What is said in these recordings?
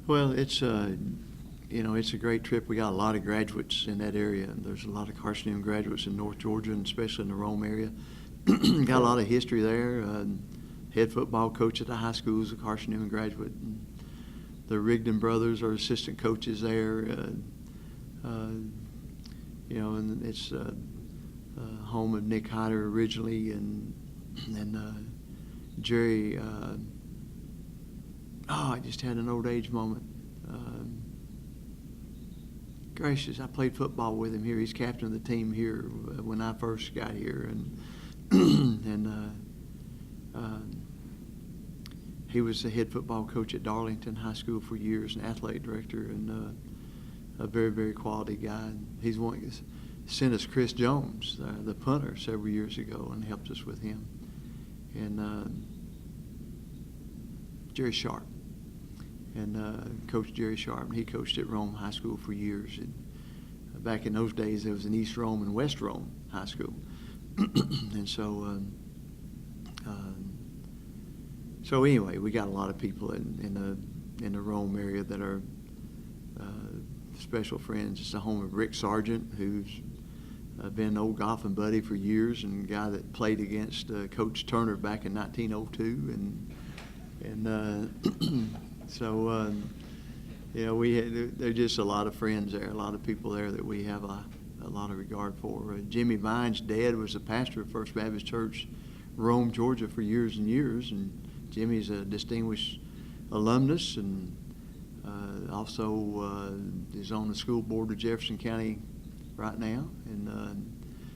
Well, it's it's a great trip. We got a lot of graduates in that area, and there's a lot of Carson-Newman graduates in North Georgia, and especially in the Rome area. Got a lot of history there. Head football coach at the high school is a Carson-Newman graduate. And the Rigdon brothers are assistant coaches there. And it's home of Nick Hyder originally, and Jerry. I just had an old age moment. Gracious, I played football with him here. He's captain of the team here when I first got here, and he was the head football coach at Darlington High School for years, an athletic director, and a very, very quality guy. And he's sent us Chris Jones, the punter, several years ago, and helped us with him. And Jerry Sharp. And Coach Jerry Sharp, and he coached at Rome High School for years. And back in those days, there was an East Rome and West Rome High School. And so anyway, we got a lot of people in the Rome area that are special friends. It's the home of Rick Sargent, who's been an old golfing buddy for years, and a guy that played against Coach Turner back in 1902, So, there's just a lot of friends there, a lot of people there that we have a lot of regard for. Jimmy Vine's dad was the pastor of First Baptist Church, Rome, Georgia, for years and years, and Jimmy's a distinguished alumnus, and also is on the school board of Jefferson County right now. And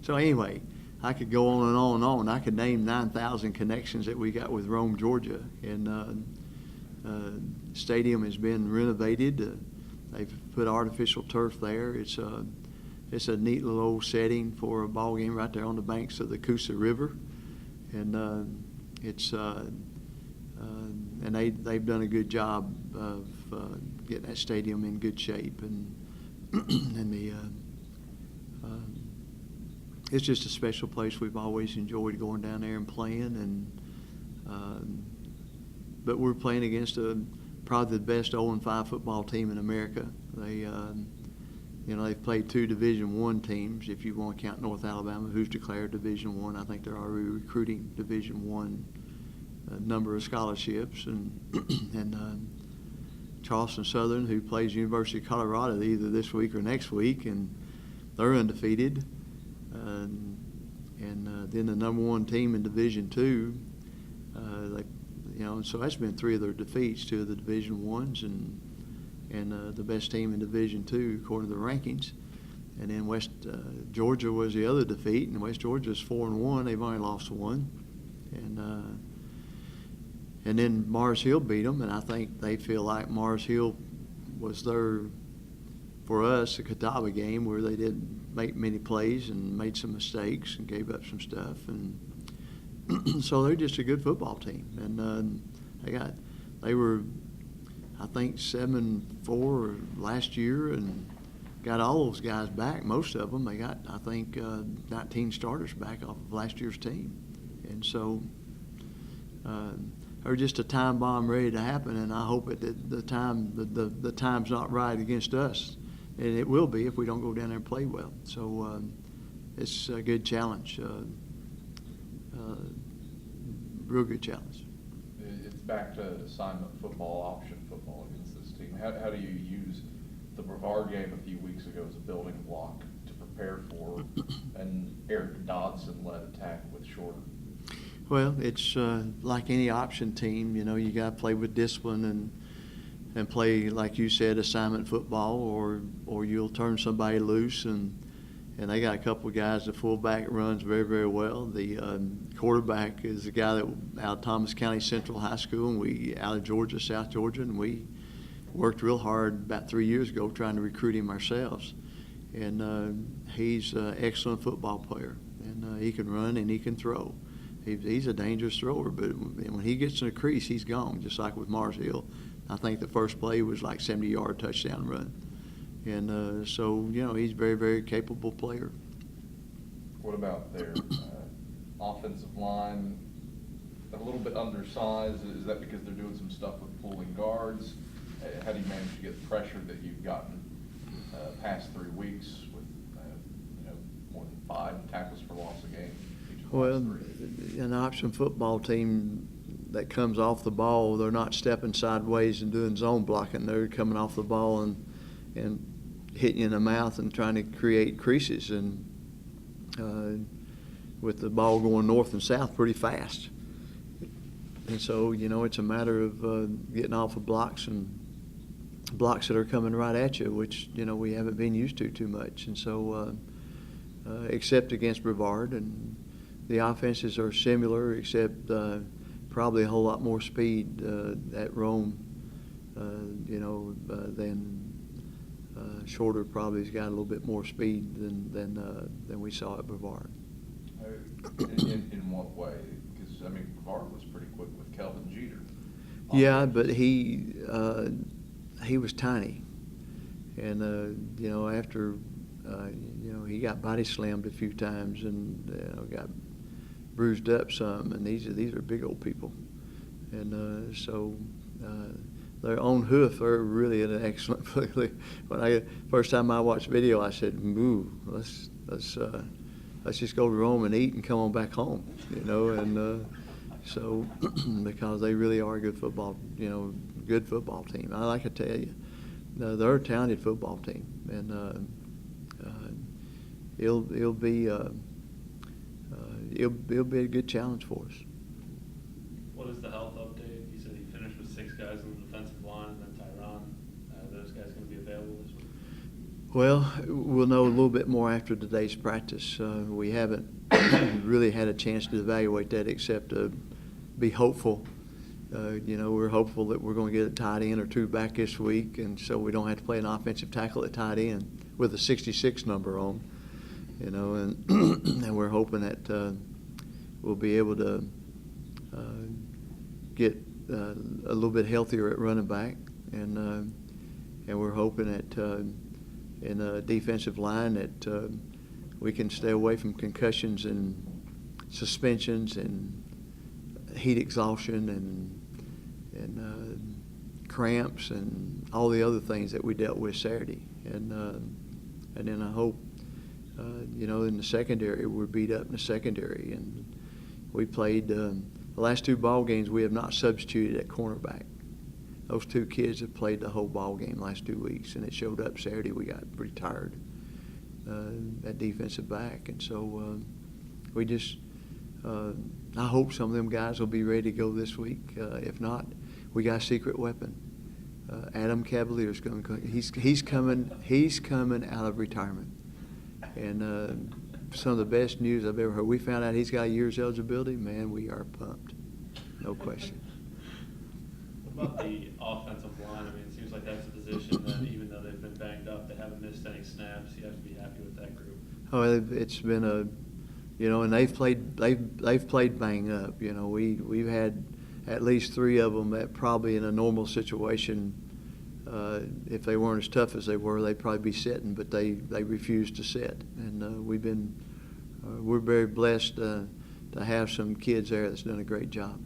so anyway, I could go on and on and on. I could name 9,000 connections that we got with Rome, Georgia, and stadium has been renovated. They've put artificial turf there. It's a neat little old setting for a ball game right there on the banks of the Coosa River, and and they've done a good job of getting that stadium in good shape, and it's just a special place. We've always enjoyed going down there and playing, but we're playing against probably the best 0-5 football team in America. They've played 2 Division I teams, if you want to count North Alabama, who's declared Division I. I think they're already recruiting Division I number of scholarships, and Charleston Southern, who plays University of Colorado either this week or next week, and they're undefeated. Then the number 1 team in Division II, so that's been 3 of their defeats, 2 of the Division I's, and the best team in Division II according to the rankings. And then West Georgia was the other defeat, and West Georgia's 4-1. They've only lost 1, and then Mars Hill beat them, and I think they feel like Mars Hill was for us, a Catawba game where they didn't make many plays and made some mistakes and gave up some stuff, and so they're just a good football team. And they were, I think, 7-4 last year, and got all those guys back. Most of them, they got, I think, 19 starters back off of last year's team, and so they're just a time bomb ready to happen. And I hope that the time's not right against us, and it will be if we don't go down there and play well. So it's a good challenge. Real good challenge. It's back to assignment football, option football against this team. How do you use the Brevard game a few weeks ago as a building block to prepare for an Eric Dodson-led attack with Shorter? Well, it's like any option team. You got to play with discipline and play, like you said, assignment football, or you'll turn somebody loose. And they got a couple of guys. The fullback runs very, very well. The quarterback is a guy that out of Thomas County Central High School, and we out of Georgia, South Georgia, and we worked real hard about 3 years ago trying to recruit him ourselves. And he's an excellent football player, and he can run and he can throw. He's a dangerous thrower, but when he gets in a crease, he's gone, just like with Mars Hill. I think the first play was like 70-yard touchdown run. And so, he's a very, very capable player. What about their offensive line? A little bit undersized. Is that because they're doing some stuff with pulling guards? how do you manage to get the pressure that you've gotten past 3 weeks with more than 5 tackles for loss a game? Well, an option football team that comes off the ball, they're not stepping sideways and doing zone blocking. They're coming off the ball and hitting you in the mouth and trying to create creases, and with the ball going north and south pretty fast. And so, it's a matter of getting off of blocks that are coming right at you, which, we haven't been used to too much. And so, except against Brevard, and the offenses are similar, except probably a whole lot more speed at Rome, than Shorter probably's got a little bit more speed than we saw at Brevard. In what way? Because, Brevard was pretty quick with Kelvin Jeter. Yeah, but he was tiny. And, after, he got body slammed a few times and got bruised up some. And these are big old people. And so their own hoof are really in an excellent place. First time I watched video, I said, "Ooh, let's just go to Rome and eat and come on back home," and so because they really are a good football team. I like to tell you, they're a talented football team, and it'll be a good challenge for us. What is the health update? You said you finished with 6 guys on the defensive line, and then Tyron. Those guys going to be available this week? Well, we'll know a little bit more after today's practice. We haven't really had a chance to evaluate that except to be hopeful. We're hopeful that we're going to get a tight end or 2 back this week, and so we don't have to play an offensive tackle at tight end with a 66 number on. And we're hoping that we'll be able to get a little bit healthier at running back, and we're hoping that in a defensive line that we can stay away from concussions and suspensions and heat exhaustion and cramps and all the other things that we dealt with Saturday. And then I hope, in the secondary, we're beat up in the secondary. And we played the last 2 ball games, we have not substituted at cornerback. Those 2 kids have played the whole ball game last 2 weeks, and it showed up Saturday. We got pretty tired at defensive back. And so we just I hope some of them guys will be ready to go this week. If not, we got a secret weapon. Adam Cavalier's going to come. He's coming out of retirement, and some of the best news I've ever heard. We found out he's got a year's eligibility. Man, we are pumped, no question. What about the offensive line? It seems like that's a position that even though they've been banged up, they haven't missed any snaps. You have to be happy with that group. Oh, it's been and they've played bang up. We've had at least 3 of them that probably in a normal situation, if they weren't as tough as they were, they'd probably be sitting, but they refused to sit. And we're very blessed to have some kids there that's done a great job.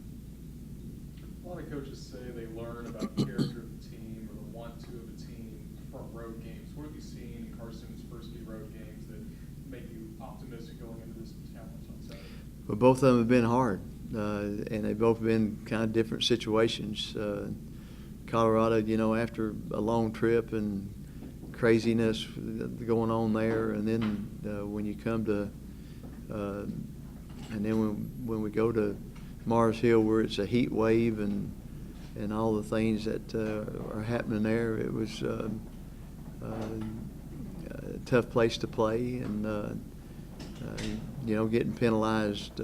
A lot of coaches say they learn about the character of the team or the want-to of the team from road games. What have you seen in Carson's first few road games that make you optimistic going into this challenge on Saturday? Well, both of them have been hard, and they've both been kind of different situations. Colorado, after a long trip and craziness going on there, and then when you come to, and then when we go to Mars Hill, where it's a heat wave and all the things that are happening there, it was a tough place to play, and getting penalized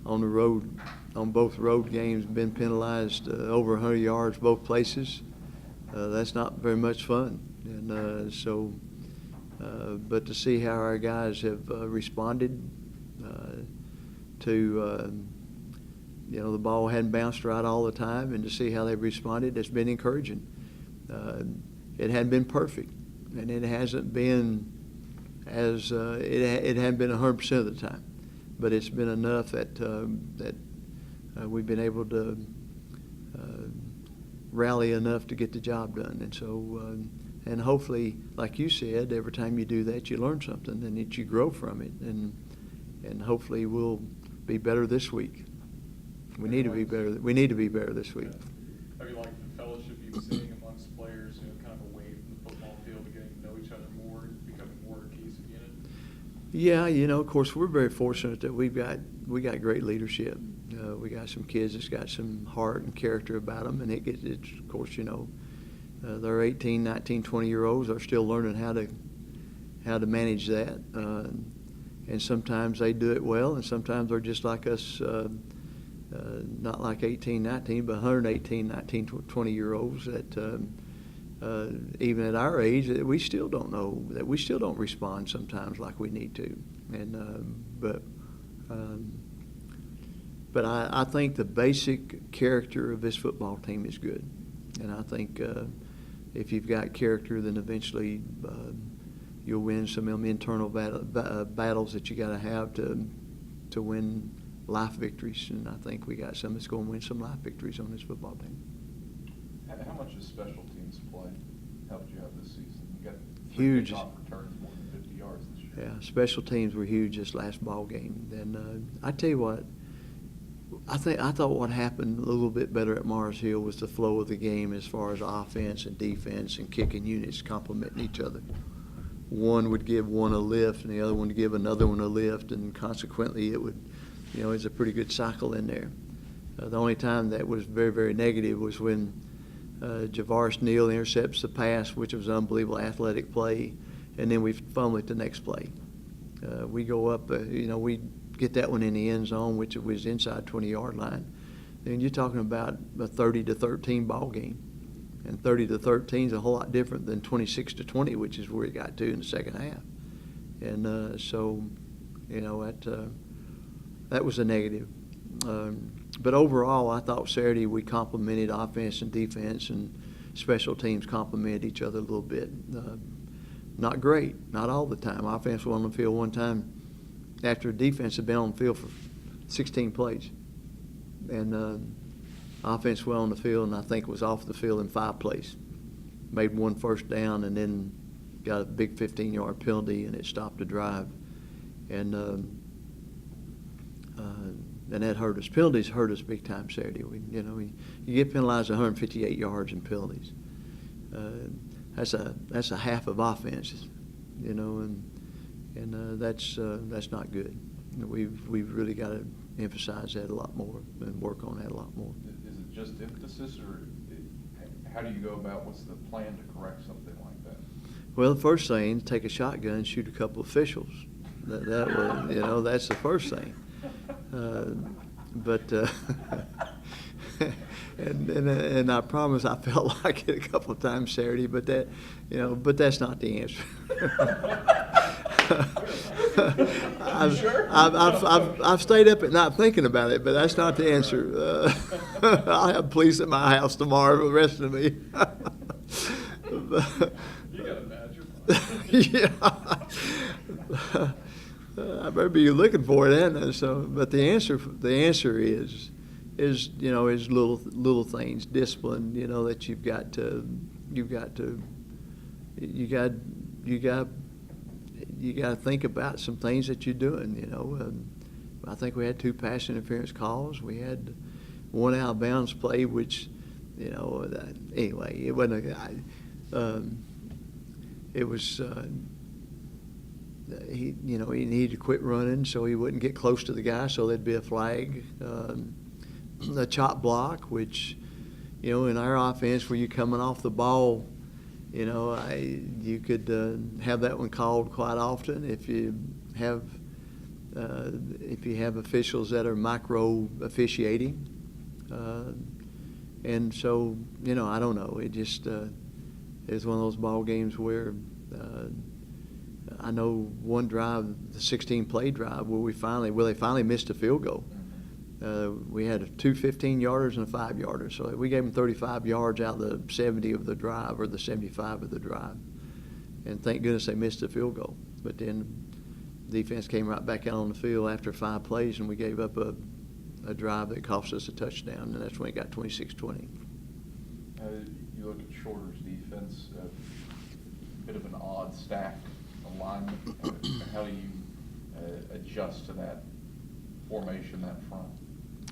on the road, on both road games, been penalized over 100 yards both places. That's not very much fun, and but to see how our guys have responded to the ball hadn't bounced right all the time, and to see how they've responded, it's been encouraging. It hadn't been perfect, and it hasn't been it hadn't been 100% of the time, but it's been enough that we've been able to rally enough to get the job done. And so, and hopefully, like you said, every time you do that, you learn something and that you grow from it. And hopefully we'll be better this week. We need to be better. We need to be better this week. Yeah. Have you liked the fellowship you've seen amongst players, kind of away from the football field, to getting to know each other more, becoming more a cohesive unit? Yeah, of course, we're very fortunate that we got great leadership. We got some kids that's got some heart and character about them, and it's of course, they're 18, 19, 20-year-olds are still learning how to manage that, and sometimes they do it well, and sometimes they're just like us, not like 18, 19, but 118, 19, 20-year-olds that even at our age, that we still don't know, that we still don't respond sometimes like we need to. And but I think the basic character of this football team is good. And I think if you've got character, then eventually you'll win some internal battles that you got to have to win life victories. And I think we got some that's going to win some life victories on this football team. How much does special teams play helped you out this season? You got Huge. kickoff returns more than 50 yards this year. Yeah, special teams were huge this last ball game. And I tell you what, I thought what happened a little bit better at Mars Hill was the flow of the game as far as offense and defense and kicking units complementing each other. One would give one a lift and the other one would give another one a lift, and consequently it would, it's a pretty good cycle in there. The only time that was very, very negative was when Javaris Neal intercepts the pass, which was an unbelievable athletic play, and then we fumble it the next play. We go up, we get that one in the end zone, which was inside 20-yard line. Then you're talking about a 30-13 ball game. And 30-13 is a whole lot different than 26-20, which is where it got to in the second half. And so, that was a negative. But overall, I thought Saturday we complemented offense and defense, and special teams complemented each other a little bit. Not great, not all the time. Offense was on the field one time after defense had been on the field for 16 plays. And offense went on the field, and I think was off the field in 5 plays. Made one first down and then got a big 15-yard penalty, and it stopped the drive. And that hurt us. Penalties hurt us big time Saturday. You get penalized 158 yards in penalties. That's a half of offense, and that's not good. We've really got to emphasize that a lot more and work on that a lot more. Is it just emphasis, or how do you go about, what's the plan to correct something like that? Well, the first thing, take a shotgun and shoot a couple of officials. That that's the first thing. And I promise I felt like it a couple of times Saturday, but that's not the answer. I've stayed up at night thinking about it, but that's not the answer. I'll have police at my house tomorrow for the rest of me. You got a badge, you're fine. Yeah. I better be looking for it, and so. But the answer is little things, discipline. That you got to think about some things that you're doing. I think we had 2 pass interference calls. We had 1 out of bounds play, which anyway, it wasn't a guy. It was. He needed to quit running so he wouldn't get close to the guy, so there'd be a flag. The chop block, which, in our offense, where you're coming off the ball, you could have that one called quite often if you have officials that are micro officiating. And so, I don't know. It just it's one of those ball games where. I know one drive, the 16-play drive, where they finally missed a field goal. We had 2 15-yarders and a 5-yarder, so we gave them 35 yards out of the 70 of the drive, or the 75 of the drive. And thank goodness they missed the field goal. But then defense came right back out on the field after 5 plays, and we gave up a drive that cost us a touchdown, and that's when it got 26-20. You look at Shorter's defense, a bit of an odd stacked alignment. How do you adjust to that formation, that front?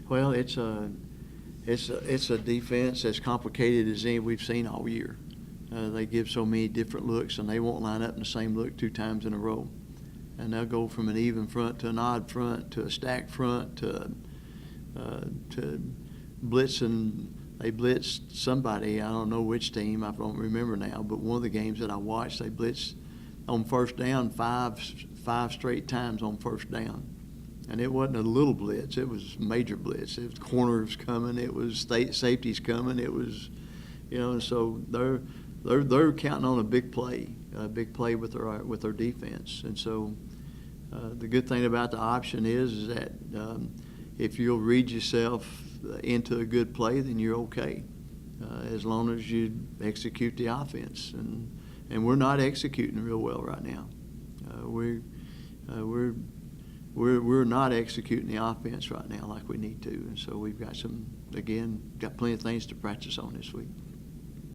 Well, it's a defense as complicated as any we've seen all year. They give so many different looks, and they won't line up in the same look 2 times in a row. And they'll go from an even front to an odd front to a stacked front to blitzing. They blitzed somebody, I don't know which team, I don't remember now, but one of the games that I watched, they blitzed on first down five straight times on first down. And it wasn't a little blitz, it was major blitz. It was corners coming, it was safeties coming, it was, and so they're counting on a big play with their defense. And so the good thing about the option is that if you'll read yourself into a good play, then you're okay, as long as you execute the offense. And we're not executing real well right now. We're not executing the offense right now like we need to, and so we've got plenty of things to practice on this week.